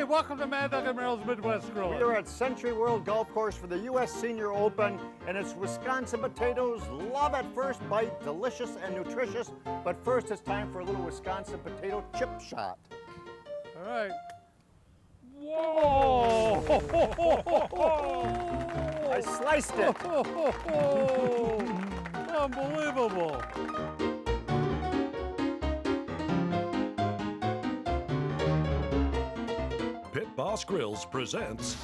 welcome to Mad Dog and Merrill's Midwest Grill. We are at Century World Golf Course for the U.S. Senior Open, and it's Wisconsin potatoes. Love at first bite, delicious and nutritious. But first, it's time for a little Wisconsin potato chip shot. All right. Whoa! I sliced it. Unbelievable. Pit Boss Grills presents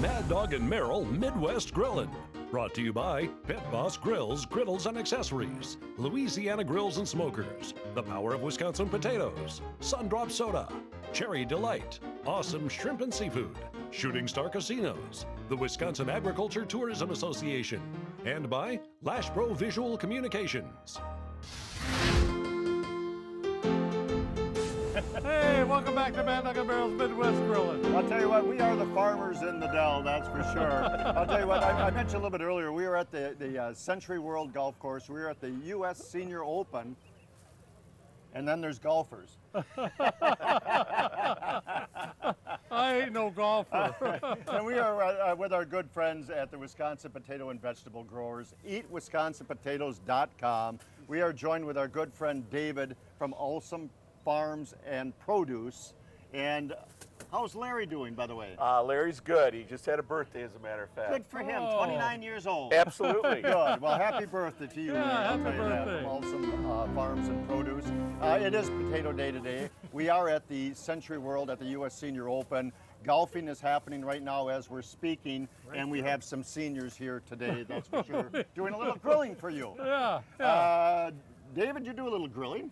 Mad Dog and Merrill Midwest Grillin'. Brought to you by Pit Boss Grills, Griddles and Accessories, Louisiana Grills and Smokers, The Power of Wisconsin Potatoes, Sundrop Soda, Cherry Delight, Awesome Shrimp and Seafood, Shooting Star Casinos, the Wisconsin Agriculture Tourism Association, and by Lashbro Visual Communications. Hey, welcome back to Mad Dog and Merrill's Midwest Grillin'. I'll tell you what, we are the farmers in the Dell, that's for sure. I'll tell you what, I mentioned a little bit earlier, we were at the Century World Golf Course. We were at the U.S. Senior Open, and then there's golfers. I ain't no golfer. And we are with our good friends at the Wisconsin Potato and Vegetable Growers, eatwisconsinpotatoes.com. We are joined with our good friend David from Awesome Farms and Produce. And how's Larry doing, by the way? Larry's good. He just had a birthday, as a matter of fact. Good for him, Oh. 29 years old. Absolutely. Good. Well, happy birthday to you, Yeah, Larry. I'll happy tell you that, birthday. from Awesome Farms and Produce. It is Potato Day today. We are at the Century World at the U.S. Senior Open. Golfing is happening right now as we're speaking, and we have some seniors here today, that's for sure, doing a little grilling for you. Yeah. David, you do a little grilling?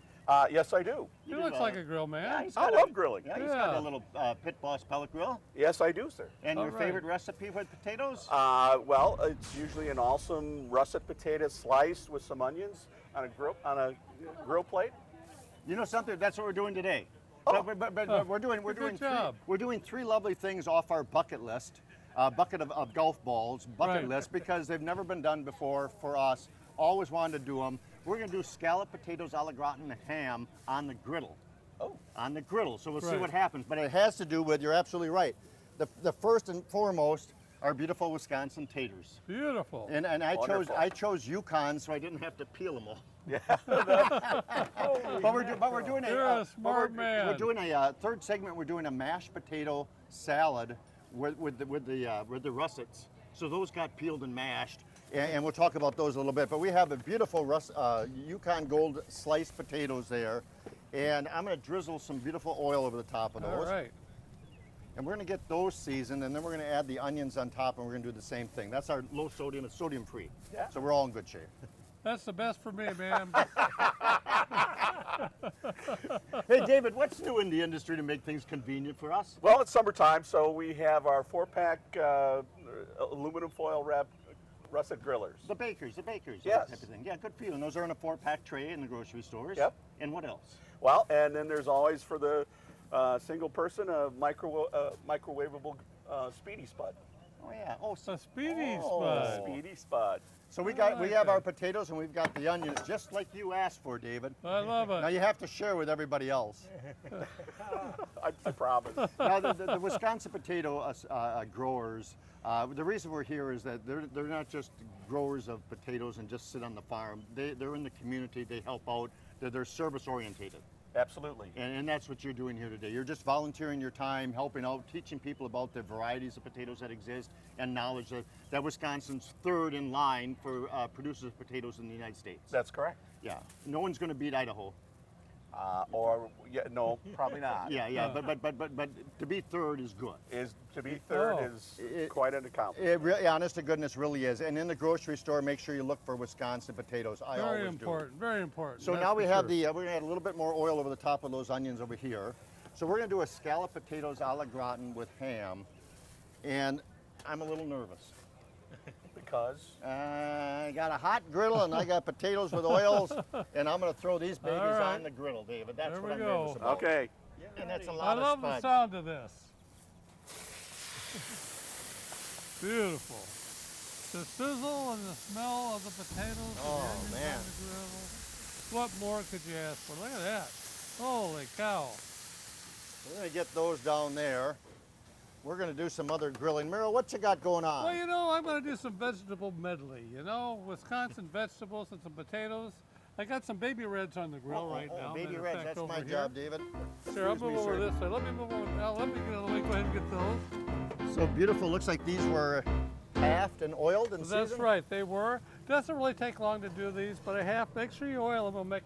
Yes, I do. He looks like a grill man. he's I got love grilling. Yeah, he's Yeah. got a little Pit Boss pellet grill. Yes, I do, sir. And All your right. favorite recipe with potatoes? Well, it's usually an awesome russet potato sliced with some onions on a grill plate. You know something? That's what we're doing today. Oh. But we're doing Good job. we're doing three lovely things off our bucket list, bucket of golf balls, bucket Right. list, because they've never been done before for us. Always wanted to do them. We're going to do scallop potatoes a la gratin ham on the griddle. Oh. On the griddle. So we'll see Right. what happens. But it has to do with, you're absolutely right. The first and foremost are beautiful Wisconsin taters. Beautiful. And Wonderful. I chose Yukon so I didn't have to peel them all. Yeah. But we're doing You're a smart man. We're doing a third segment. We're doing a mashed potato salad with the russets. So those got peeled and mashed, and we'll talk about those a little bit. But we have a beautiful Yukon Gold sliced potatoes there, and I'm going to drizzle some beautiful oil over the top of those. All right. And we're going to get those seasoned, and then we're going to add the onions on top, and we're going to do the same thing. That's our low sodium. It's sodium free. Yeah. So we're all in good shape. That's the best for me, man. Hey, David, what's new in the industry to make things convenient for us? Well, it's summertime, so we have our 4-pack aluminum foil wrap russet grillers. The bakers, Yes. that type of thing. Yeah, good for you. And those are in a 4-pack tray in the grocery stores. Yep. And what else? Well, and then there's always for the single person a microwavable speedy spud. Oh yeah. Oh, A speedy Oh. spud. Speedy spud. so we I like have our that. potatoes and we've got the onions, just like you asked for, David. I love Now it. you have to share with everybody else. I promise. Now the Wisconsin potato growers. The reason we're here is that they're not just growers of potatoes and just sit on the farm. They're in the community. They help out. They're service orientated. Absolutely. And that's what you're doing here today. You're just volunteering your time, helping out, teaching people about the varieties of potatoes that exist, and knowledge that Wisconsin's third in line for producers of potatoes in the United States. That's correct. Yeah, no one's going to beat Idaho. No, probably not. Yeah, but to be third is good. Is to be third Oh. is quite an accomplishment. It really, honest to goodness, really is. And in the grocery store, make sure you look for Wisconsin potatoes. I Very always important. Very important. do. So That's now we for have sure. we're going to add a little bit more oil over the top of those onions over here. So we're going to do a scallop potatoes a la gratin with ham, and I'm a little nervous. Because I got a hot griddle and I got potatoes with oils, and I'm going to throw these babies All right. on the griddle, David. That's There what we I'm go. nervous about. okay, And that's a I lot love of the spud. sound of this. Beautiful. The sizzle and the smell of the potatoes and Oh, the onions man. on the griddle. What more could you ask for? Look at that. Holy cow. We're gonna get those down there. We're gonna do some other grilling. Meryl, what you got going on? Well, you know, I'm going to do some vegetable medley. You know, Wisconsin vegetables and some potatoes. I got some baby reds on the grill right now. Baby matter of reds, fact, that's over my here. job, David. Sure, I'll Excuse me, move over sir. this way. Let me move over. Now, let me go ahead and get those. So beautiful. Looks like these were halved and oiled and That's seasoned. right, they were. Doesn't really take long to do these, but make sure you oil them. Will make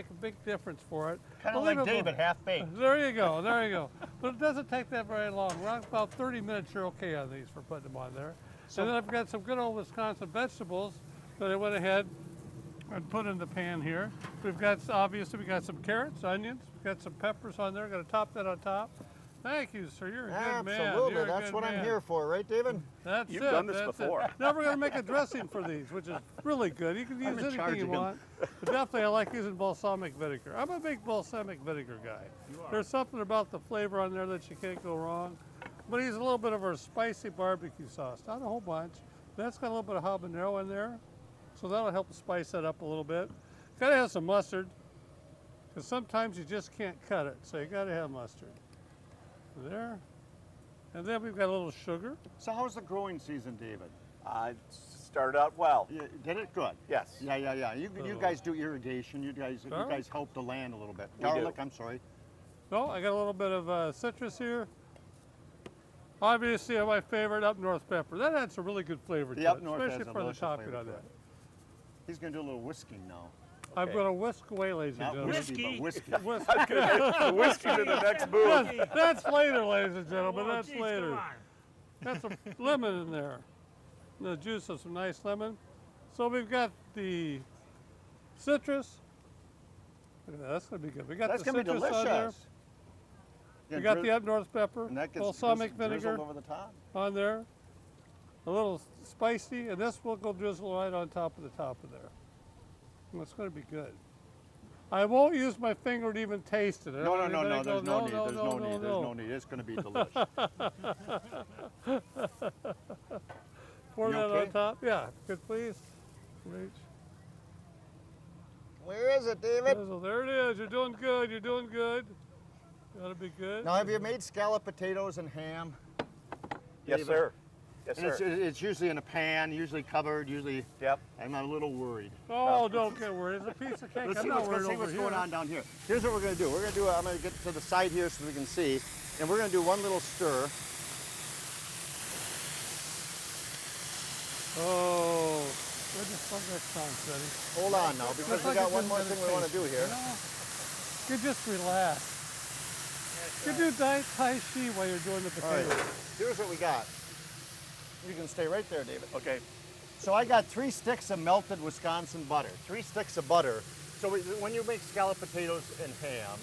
a big difference for it. Kind of like David, half baked. There you go, there you go. But it doesn't take that very long. Around about 30 minutes, you're okay on these for putting them on there. So- And then I've got some good old Wisconsin vegetables that I went ahead and put in the pan here. We've got, obviously, we got some carrots, onions, we've got some peppers on there. Got to top that on top. Thank you, sir. You're a good man. Absolutely, You're a that's good what I'm man. here for, right, David? That's You've it. done this that's before. It. Now we're going to make a dressing for these, which is really good. You can use in charge anything you again. want. But definitely, I like using balsamic vinegar. I'm a big balsamic vinegar guy. There's something about the flavor on there that you can't go wrong. But use a little bit of our spicy barbecue sauce. Not a whole bunch. That's got a little bit of habanero in there. So that'll help spice that up a little bit. Got to have some mustard. Because sometimes you just can't cut it. So you got to have mustard. There. And then we've got a little sugar. So how's the growing season, David? Started out well. Yeah, did it good? Yes. Yeah. You guys do irrigation. You guys help the land a little bit. Garlic, I'm sorry. So I got a little bit of citrus here. Obviously, my favorite up north pepper. That adds a really good flavor to The it, up north has especially a for the delicious topping flavor on to that. it. He's gonna do a little whisking now. I'm going to whisk away, ladies and Not gentlemen. whiskey, but whiskey. Whisk. The whiskey to the next booth. That's later, ladies and gentlemen. Oh, That's geez, later. come on. Got some lemon in there. The juice of some nice lemon. So we've got the citrus. Look at that, that's going to be good. We got That's the gonna be citrus on there. delicious. We got the up north pepper, and that gets balsamic drizzled vinegar over the top. on there. A little spicy, and this will go drizzle right on top of the top of there. And it's going to be good. I won't use my finger to even taste it. No. There's no need. There's no need. It's gonna be delicious. Pour You that okay? on top. Yeah, good, please. Reach. Where is it, David? Drizzle. There it is. You're doing good. You're doing good. Gotta be good. Now, have you made scallop potatoes and ham? Yes, David? sir. Yes, And sir. it's usually in a pan, usually covered, usually. Yep. I'm a little worried. Oh, don't get worried. It's a piece of cake. Let's I'm see not worried what's over here. going on down here. Here's what we're gonna do. I'm gonna get to the side here so we can see, and we're gonna do one little stir. Oh, we'll just one next time, Freddie. Hold on now, because we got one more thing we want to do here. You just relax. You do Tai Chi while you're doing the All right, potatoes. here's what we got. You can stay right there, David. Okay. So I got 3 sticks of melted Wisconsin butter. 3 sticks of butter. So when you make scallop potatoes and ham,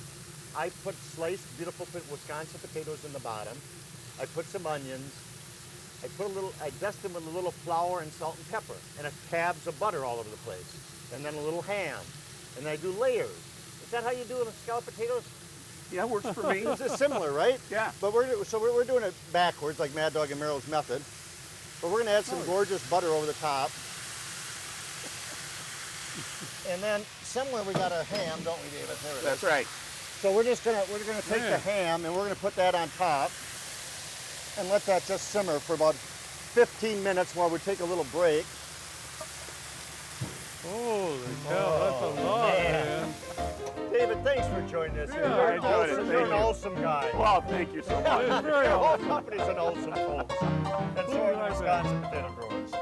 I put sliced beautiful Wisconsin potatoes in the bottom. I put some onions. I dust them with a little flour and salt and pepper, and a tabs of butter all over the place, and then a little ham, and then I do layers. Is that how you do it with scalloped potatoes? Yeah, works for me. It's similar, right? Yeah. But we're doing it backwards, like Mad Dog and Meryl's method. But we're gonna add some gorgeous butter over the top, and then somewhere we got a ham, don't we, David? There it is. That's right. So we're gonna take the ham and we're gonna put that on top and let that just simmer for about 15 minutes while we take a little break. Holy cow, that's a lot, man. David, thanks for joining us. Yeah, You're I an enjoyed it. awesome- Thank You're an you. awesome guy. Well, thank you so much. It's very The whole awesome. company's an awesome folks. And so are the Right Wisconsin potato growers.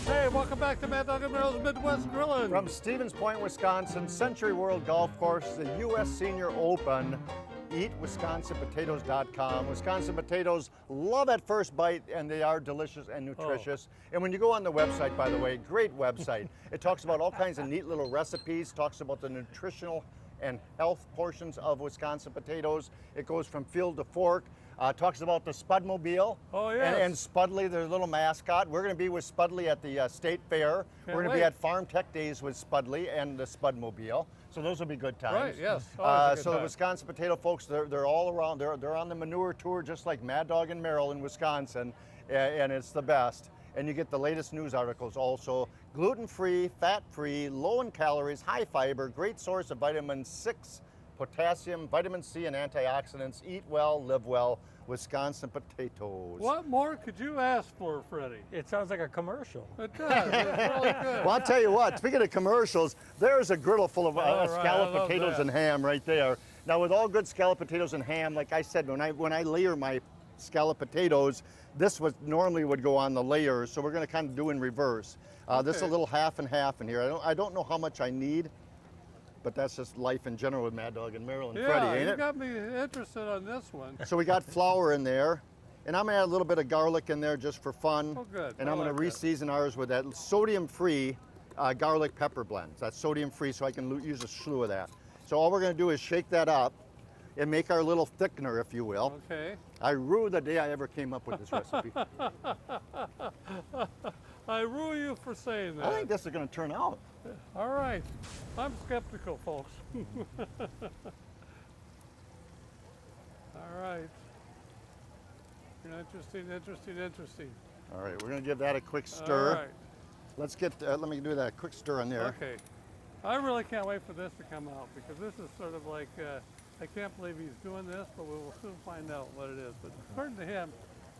Hey, welcome back to Mad Dog and Meryl's Midwest Grillin'. From Stevens Point, Wisconsin, Century World Golf Course, the U.S. Senior Open. EatWisconsinPotatoes.com. Wisconsin potatoes, love at first bite, and they are delicious and nutritious. And when you go on the website, by the way, great website. It talks about all kinds of neat little recipes, talks about the nutritional and health portions of Wisconsin potatoes. It goes from field to fork. Talks about the Spudmobile. Oh, yes. And Spudley, their little mascot. We're going to be with Spudley at the State Fair. We're going to be wait. at Farm Tech Days with Spudley and the Spudmobile. So those will be good times. Right, yes. Always a good So the time. Wisconsin potato folks, they're all around. They're on the manure tour just like Mad Dog and Merrill in Wisconsin, and it's the best. And you get the latest news articles also. Gluten-free, fat-free, low in calories, high fiber, great source of vitamin 6, potassium, vitamin C, and antioxidants. Eat well, live well. Wisconsin potatoes. What more could you ask for, Freddie? It sounds like a commercial. It does. It's really good. Well, I'll tell you what, speaking of commercials, there's a griddle full of All right, scalloped I love potatoes that. and ham right there. Now, with all good scalloped potatoes and ham, like I said, when I layer my scalloped potatoes, this normally would go on the layers, so we're going to kind of do in reverse. This is a Okay. little half and half in here. I don't know how much I need, but that's just life in general with Mad Dog and Merrill and Freddie, Yeah, ain't you it? got me interested on this one. So we got flour in there, and I'm gonna add a little bit of garlic in there just for fun. Oh, good. And I I'm gonna like that. re-season ours with that sodium-free garlic pepper blend. That's sodium-free, so I can use a slew of that. So all we're gonna do is shake that up and make our little thickener, if you will. Okay. I rue the day I ever came up with this recipe. I rue you for saying that. I think this is gonna turn out. All right. I'm skeptical, folks. All right. Interesting. All right, we're gonna give that a quick All stir. right. Let's get, let me do that quick stir on there. Okay. I really can't wait for this to come out because this is sort of like, I can't believe he's doing this, but we will soon find out what it is. But according to him,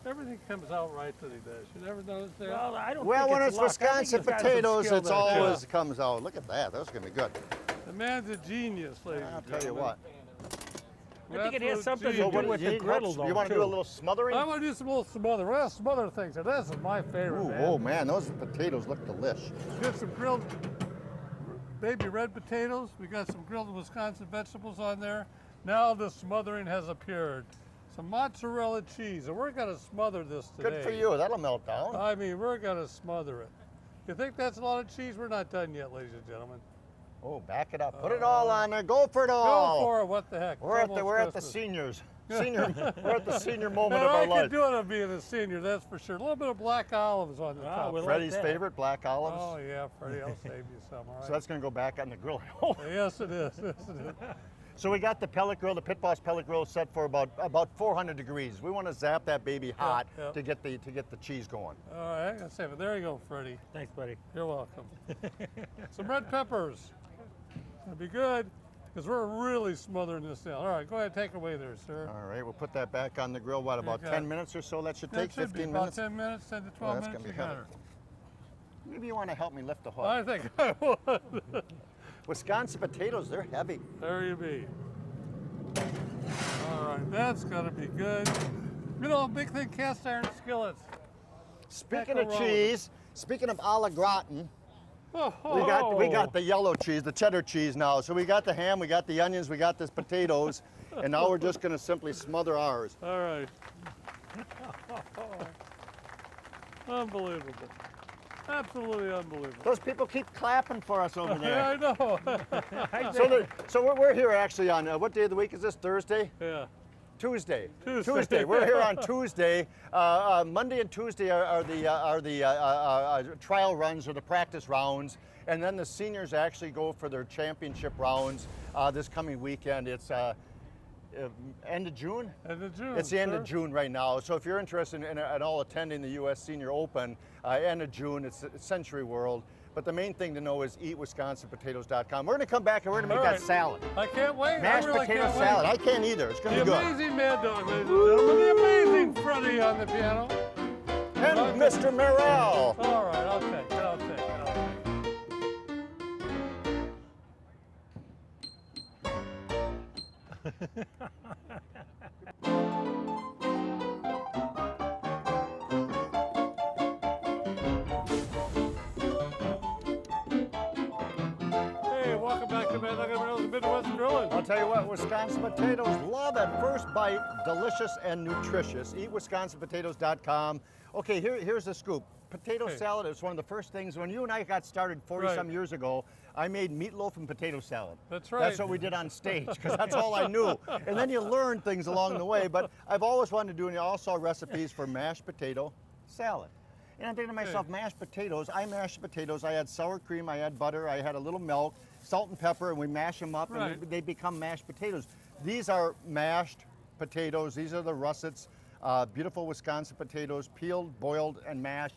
everything comes out right that he does. You never notice that? Well, I don't Well, think when it's it's luck. I think Wisconsin he's got some potatoes, skill it's there, too. always comes out. Look at that, that's gonna be good. The man's a genius, ladies I'll and tell you gentlemen. what. I think it has Absolute something to genius. do with the griddle, though, You want to do a too. little smothering? I want to do some little smother. We're gonna smother things. And this is my favorite, Ooh, man. oh man, those potatoes look delish. Get some grilled baby red potatoes. We got some grilled Wisconsin vegetables on there. Now the smothering has appeared. Some mozzarella cheese, and we're gonna smother this today. Good for you, that'll melt down. I mean, we're gonna smother it. You think that's a lot of cheese? We're not done yet, ladies and gentlemen. Oh, back it up. Put it all on there. Go for it all. Go for it. What the heck? It's We're at the almost Christmas. Christmas. We're at the senior moment Man, of our I life. could do it on being a senior, that's for sure. A little bit of black olives on the Ah, top. we like Freddie's that. favorite, black olives. Oh yeah, Freddie, I'll save you some. All right. So that's gonna go back on the grill. Yes, it is. Yes, it is. So we got the pellet grill, the Pit Boss pellet grill set for about 400 degrees. We want to zap that baby hot yeah. to get the cheese going. All right, I gotta save it. There you go, Freddie. Thanks, buddy. You're welcome. Some red peppers. That'd be good, because we're really smothering this down. All right, go ahead and take it away there, sir. All right, we'll put that back on the grill. What, about got 10 it. minutes or so? That should That take should be 15 about minutes. 10 minutes, 10 to 12 that's minutes. gonna You be got heavy. her. Maybe you want to help me lift the hook. I think I would. Wisconsin potatoes, they're heavy. There you be. All right, that's gonna be good. You know, big thing, cast iron skillets. Speaking Heck, of roll with cheese, speaking of a la gratin, Oh, we got the yellow cheese, the cheddar cheese now. So we got the ham, we got the onions, we got the potatoes, and now we're just gonna simply smother ours. All right. Unbelievable. Absolutely unbelievable. Those people keep clapping for us over Yeah, I there. know. So we're here actually on, what day of the week is this, Thursday? Yeah. Tuesday. Tuesday. We're here on Tuesday. Monday and Tuesday are the trial runs or the practice rounds, and then the seniors actually go for their championship rounds this coming weekend. It's end of June. End of June. It's the end sir. of June right now. So if you're interested in at all attending the U.S. Senior Open, end of June, it's Century World. But the main thing to know is eatwisconsinpotatoes.com. We're going to come back and we're going to make All that right. salad. I can't wait. Mashed I really potato can't salad. Wait. I can't either. It's going The to be good. amazing Mad Dog, ladies and gentlemen. The amazing Freddie on the piano. And Mr. Merrill. All right, I'll take it. I'll take it. I'll take it. Hey, welcome back to Mad Dog and Merrill's Midwest Grilling. I'll tell you what, Wisconsin potatoes, love at first bite, delicious and nutritious. EatWisconsinPotatoes.com. Okay, here's the scoop. Potato Okay. salad is one of the first things, when you and I got started 40-some Right. years ago, I made meatloaf and potato salad. That's right. That's what we did on stage, because that's all I knew. And then you learn things along the way, but I've always wanted to do, and I also saw recipes for mashed potato salad. And I'm thinking to myself, mashed potatoes. I mashed potatoes. I had sour cream, I had butter, I had a little milk, salt and pepper, and we mash them up, Right. and they become mashed potatoes. These are mashed potatoes. These are the russets, beautiful Wisconsin potatoes, peeled, boiled, and mashed,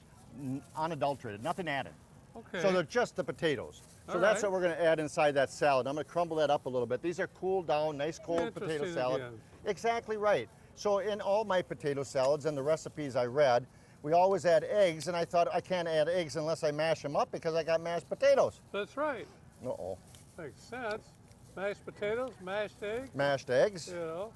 unadulterated, nothing added. Okay. So they're just the potatoes. So All that's right. what we're going to add inside that salad. I'm going to crumble that up a little bit. These are cooled down, nice cold potato Interesting salad. again. Exactly right. So in all my potato salads and the recipes I read, we always add eggs, and I thought I can't add eggs unless I mash them up because I got mashed potatoes. That's right. Uh-oh. Makes sense. Mashed potatoes, mashed eggs. Mashed eggs. You know,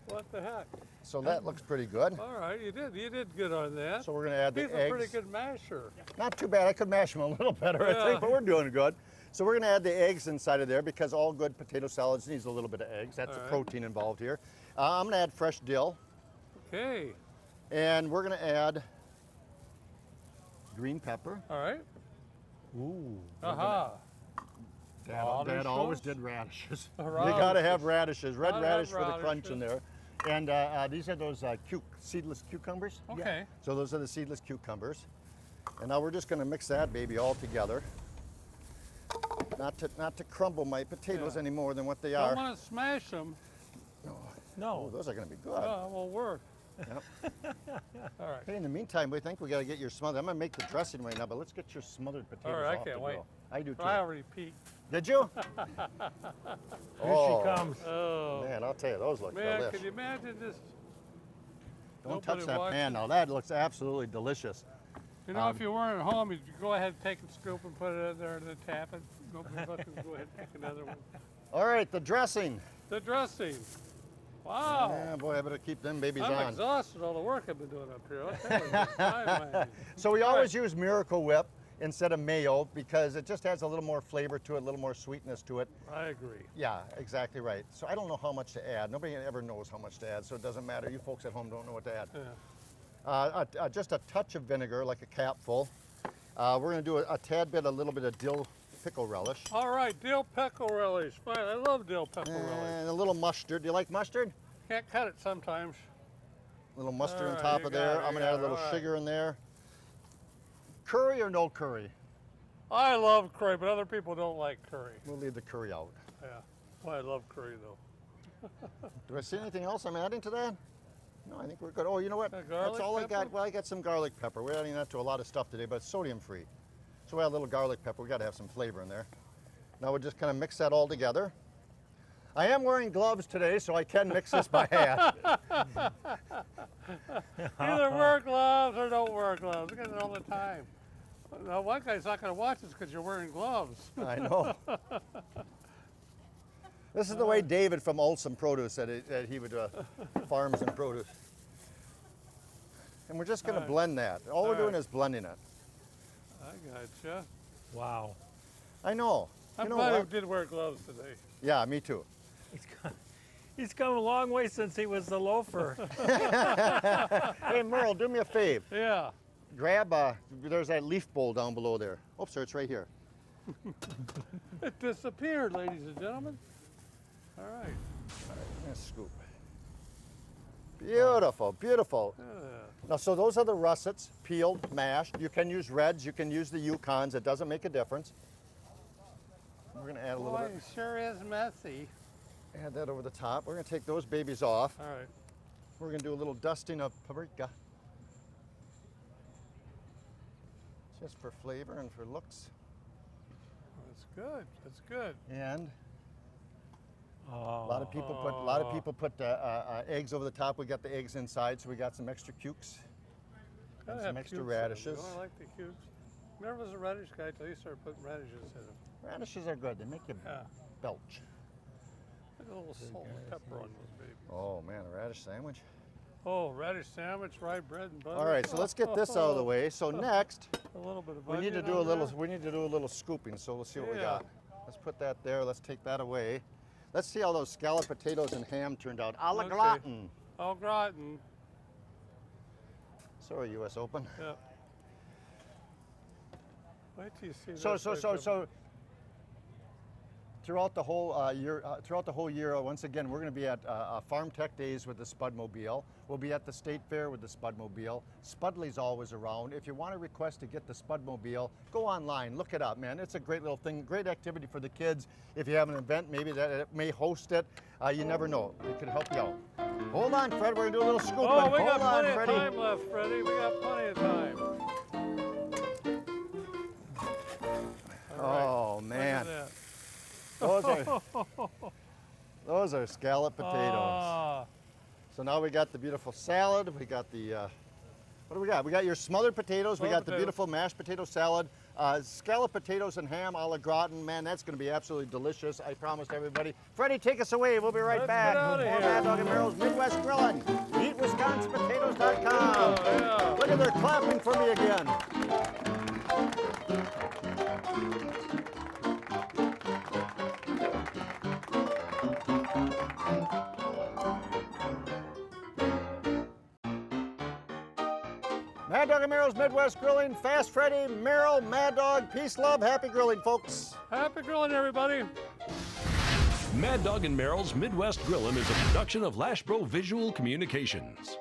what the heck? So that looks pretty good. All right, you did good on that. So we're going to add the He's eggs. a pretty good masher. Not too bad. I could mash them a little better, I Yeah. think, but we're doing good. So we're going to add the eggs inside of there because all good potato salads needs a little bit of eggs. That's All the right. protein involved here. I'm going to add fresh dill, Okay. and we're going to add green pepper. All right. Ooh. Aha. Dad always Radishes? did radishes. You Radishes. got to have radishes, red Gotta have radish for the crunch in there. And these are those seedless cucumbers. Okay. So those are the seedless cucumbers. And now we're just going to mix that baby all together. Not to crumble my potatoes Yeah. any more than what they Don't are. want to smash them. Oh, No. those are going to be good. Oh, it won't work. Yep. All right. Hey, in the meantime, we think we got to get your smothered. I'm going to make the dressing right now, but let's get your smothered potatoes All right, I off can't the wait. grill. I do too. I already peeked. Did you? Here she comes. Oh. Man, I'll tell you, those look Man, delicious. can you imagine this? Don't touch nobody that watching? pan now. That looks absolutely delicious. You know, if you weren't at home, you'd go ahead, take a scoop and put it in there and then tap it. Nobody fucking go ahead and take another one. All right, the dressing. The dressing. Wow. Yeah, boy, I better keep them babies I'm on. exhausted all the work I've been doing up here. I'll tell you, it's time, man. So we always use Miracle Whip instead of mayo because it just has a little more flavor to it, a little more sweetness to it. I agree. Yeah, exactly right. So I don't know how much to add. Nobody ever knows how much to add, so it doesn't matter. You folks at home don't know what to add. Yeah. Just a touch of vinegar, like a capful. We're going to do a tad bit, a little bit of dill pickle relish. All right, dill pickle relish. Fine, I love dill pickle relish. And a little mustard. Do you like mustard? Can't cut it sometimes. A little mustard All on right, top you of got there. it, I'm you going to add a got it, little all right. sugar in there. Curry or no curry? I love curry, but other people don't like curry. We'll leave the curry out. Yeah. Well, I love curry though. Do I see anything else I'm adding to that? No, I think we're good. Oh, you know what? That's garlic all I pepper? got. Well, I got some garlic pepper. We're adding that to a lot of stuff today, but it's sodium free. So we add a little garlic pepper. We got to have some flavor in there. Now we'll just kind of mix that all together. I am wearing gloves today, so I can mix this by hand. Either wear gloves or don't wear gloves. We get it all the time. Now, one guy's not going to watch this because you're wearing gloves. I know. This is the way David from Olson Produce said that he would farms and produce. And we're just going to blend that. All we're doing is blending it. I gotcha. Wow. I know. I'm You know glad what? you did wear gloves today. Yeah, me too. He's come a long way since he was the loafer. Hey, Merle, do me a fave. Yeah. Grab, there's that leaf bowl down below there. Oops, sir, it's right here. It disappeared, ladies and gentlemen. All right. Nice scoop. Beautiful, beautiful. Now, so those are the russets, peeled, mashed. You can use reds, you can use the Yukons. It doesn't make a difference. We're gonna add a little Boy, bit. it sure is messy. Add that over the top. We're gonna take those babies off. All right. We're gonna do a little dusting of paprika. Just for flavor and for looks. That's good. That's good. And Oh. a lot of people put eggs over the top. We got the eggs inside, so we got some extra cukes and Gotta some have extra cukes in 'em, radishes. you know, I like the cukes. Never was a radish guy until you started putting radishes in them. Radishes are good. They make you Yeah. belch. Put a little salt and pepper on those babies. Oh man, a radish sandwich. Oh, radish sandwich, rye bread and butter. All right, so let's get this out of the way. So next, A little bit of we need to onion do a on little. there. We need to do a little scooping. So we'll see what we Yeah. got. Let's put that there. Let's take that away. Let's see how those scalloped potatoes and ham turned out. A la Okay. gratin. Au gratin. Sorry, U.S. Open. Yeah. Wait till you see So this. so so so. throughout the whole year, once again, we're going to be at Farm Tech Days with the Spudmobile. We'll be at the State Fair with the Spudmobile. Spudley's always around. If you want to request to get the Spudmobile, go online, look it up, man. It's a great little thing, great activity for the kids. If you have an event, maybe that it may host it. You never know. It could help you out. Hold on, Fred. We're going to do a little scooping. Oh, we got Hold on, plenty Freddie. of time left, Freddie. We got plenty of time. Oh, man. Look at Those are scallop potatoes. Ah, So now we got the beautiful salad. We got the, what do we got? We got your smothered potatoes. We Smothered got the potatoes. beautiful mashed potato salad. Scallop potatoes and ham a la gratin. Man, that's going to be absolutely delicious. I promise everybody. Freddie, take us away. We'll be right Let's back. get outta More here. Mad Dog and Merrill's Midwest Grillin'. EatWisconsinPotatoes.com. oh, yeah. Look at they're clapping for me again. Mad Dog and Merrill's Midwest Grilling, Fast Freddy, Merrill, Mad Dog, peace, love, happy grilling, folks. Happy grilling, everybody. Mad Dog and Merrill's Midwest Grillin' is a production of Lashbro Visual Communications.